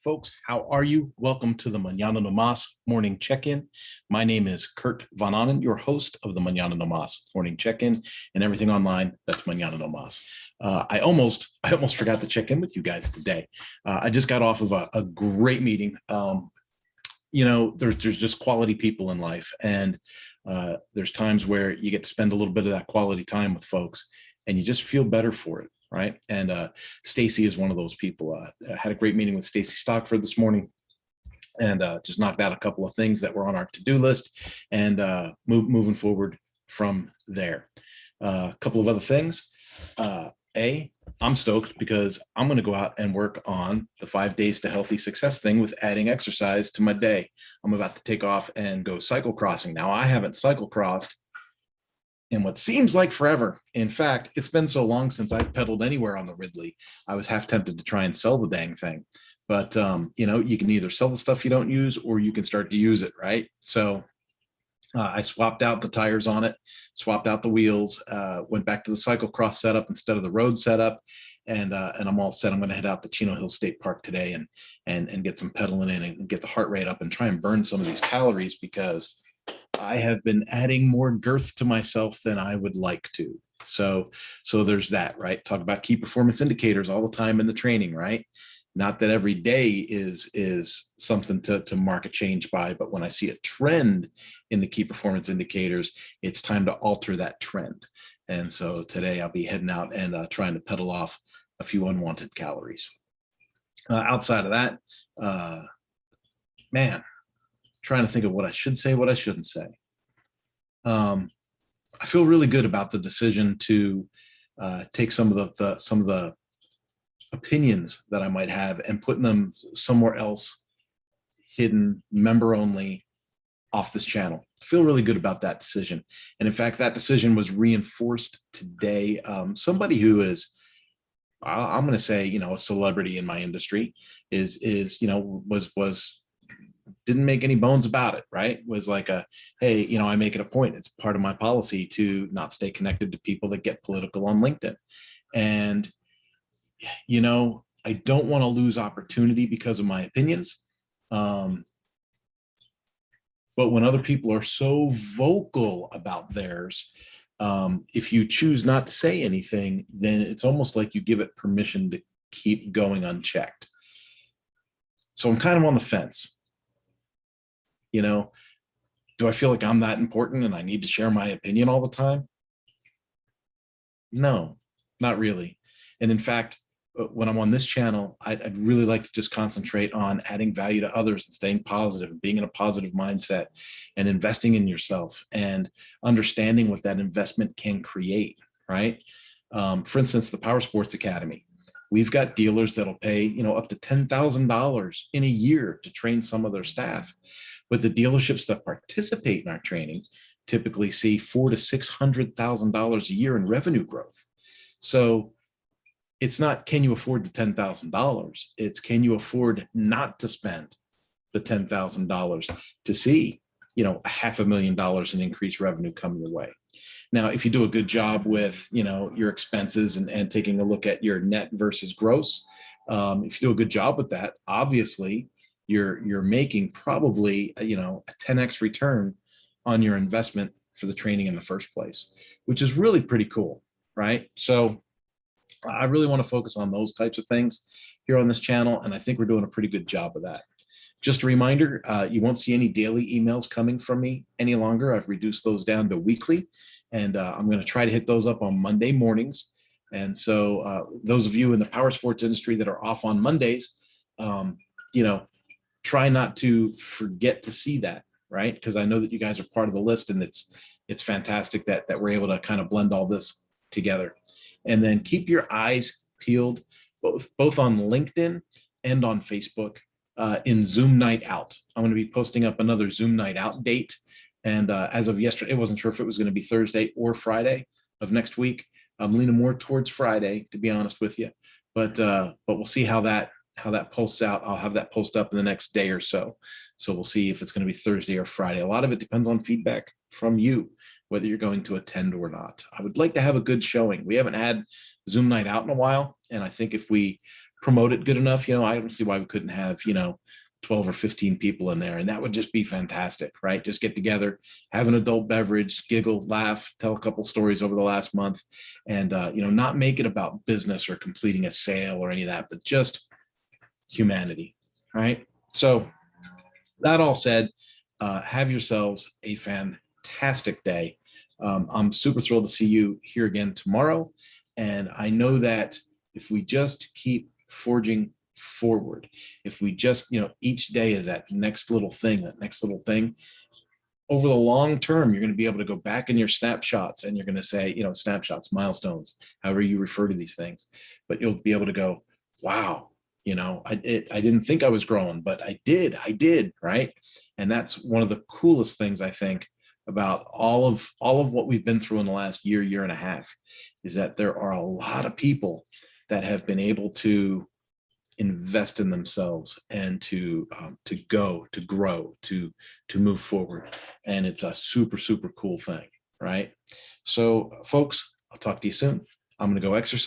folks. How are you? Welcome to the Mañana morning check-in. My name is Kurt Von Annen, your host of the Mañana morning check-in and everything online. That's Mañana I almost forgot to check in with you guys today. I just got off of a great meeting. There's just quality people in life, and there's times where you get to spend a little bit of that quality time with folks, and you just feel better for it. Right. And Stacy is one of those people. I had a great meeting with Stacy Stockford this morning, and just knocked out a couple of things that were on our to-do list, and moving forward from there. A couple of other things. I'm stoked because I'm going to go out and work on the 5 days to healthy success thing with adding exercise to my day. I'm about to take off and go cyclocrossing. Now, I haven't cyclocrossed in what seems like forever. In fact, it's been so long since I've pedaled anywhere on the Ridley. I was half tempted to try and sell the dang thing. But, you can either sell the stuff you don't use or you can start to use it, right? So I swapped out the tires on it, swapped out the wheels, went back to the cyclocross setup instead of the road setup. And I'm all set. I'm going to head out to Chino Hill State Park today and get some pedaling in and get the heart rate up and try and burn some of these calories, because I have been adding more girth to myself than I would like to. So there's that, right? Talk about key performance indicators all the time in the training, right? Not that every day is something to mark a change by, but when I see a trend in the key performance indicators, it's time to alter that trend. And so today I'll be heading out and trying to pedal off a few unwanted calories. Outside of that, trying to think of what I should say, what I shouldn't say. I feel really good about the decision to take some of the opinions that I might have and putting them somewhere else, hidden, member only, off this channel. I feel really good about that decision. And in fact, that decision was reinforced today. Somebody who is, I'm going to say, a celebrity in my industry didn't make any bones about it, right? Was like hey, I make it a point. It's part of my policy to not stay connected to people that get political on LinkedIn. And, I don't want to lose opportunity because of my opinions. But when other people are so vocal about theirs, if you choose not to say anything, then it's almost like you give it permission to keep going unchecked. So I'm kind of on the fence. Do I feel like I'm that important and I need to share my opinion all the time? No, not really. And in fact, when I'm on this channel, I'd really like to just concentrate on adding value to others and staying positive and being in a positive mindset and investing in yourself and understanding what that investment can create, right? For instance, the Power Sports Academy. We've got dealers that'll pay, up to $10,000 in a year to train some of their staff. But the dealerships that participate in our training typically see $400,000 to $600,000 a year in revenue growth. So it's not, can you afford the $10,000? It's, can you afford not to spend the $10,000 to see, $500,000 in increased revenue come your way? Now, if you do a good job with, your expenses and taking a look at your net versus gross, if you do a good job with that, obviously you're making probably, a 10x return on your investment for the training in the first place, which is really pretty cool, right? So I really want to focus on those types of things here on this channel, and I think we're doing a pretty good job of that. Just a reminder, you won't see any daily emails coming from me any longer. I've reduced those down to weekly, and I'm going to try to hit those up on Monday mornings. And so those of you in the power sports industry that are off on Mondays, try not to forget to see that, right? Because I know that you guys are part of the list, and it's fantastic that we're able to kind of blend all this together. And then keep your eyes peeled both on LinkedIn and on Facebook in Zoom Night Out. I'm going to be posting up another Zoom Night Out date. And as of yesterday, I wasn't sure if it was going to be Thursday or Friday of next week. I'm leaning more towards Friday, to be honest with you. But we'll see how that posts out. I'll have that post up in the next day or so. So we'll see if it's going to be Thursday or Friday. A lot of it depends on feedback from you, whether you're going to attend or not. I would like to have a good showing. We haven't had Zoom Night Out in a while. And I think if we promote it good enough, I don't see why we couldn't have, 12 or 15 people in there. And that would just be fantastic, right? Just get together, have an adult beverage, giggle, laugh, tell a couple stories over the last month, and, not make it about business or completing a sale or any of that, but just humanity, right? So that all said, have yourselves a fantastic day. I'm super thrilled to see you here again tomorrow. And I know that if we just keep forging forward, if we just, each day is that next little thing, over the long term, you're going to be able to go back in your snapshots and you're going to say, snapshots, milestones, however you refer to these things, but you'll be able to go, wow, I didn't think I was growing, but I did. Right. And that's one of the coolest things I think about all of what we've been through in the last year and a half, is that there are a lot of people that have been able to invest in themselves and to grow, to move forward. And it's a super, super cool thing. Right. So folks, I'll talk to you soon. I'm going to go exercise.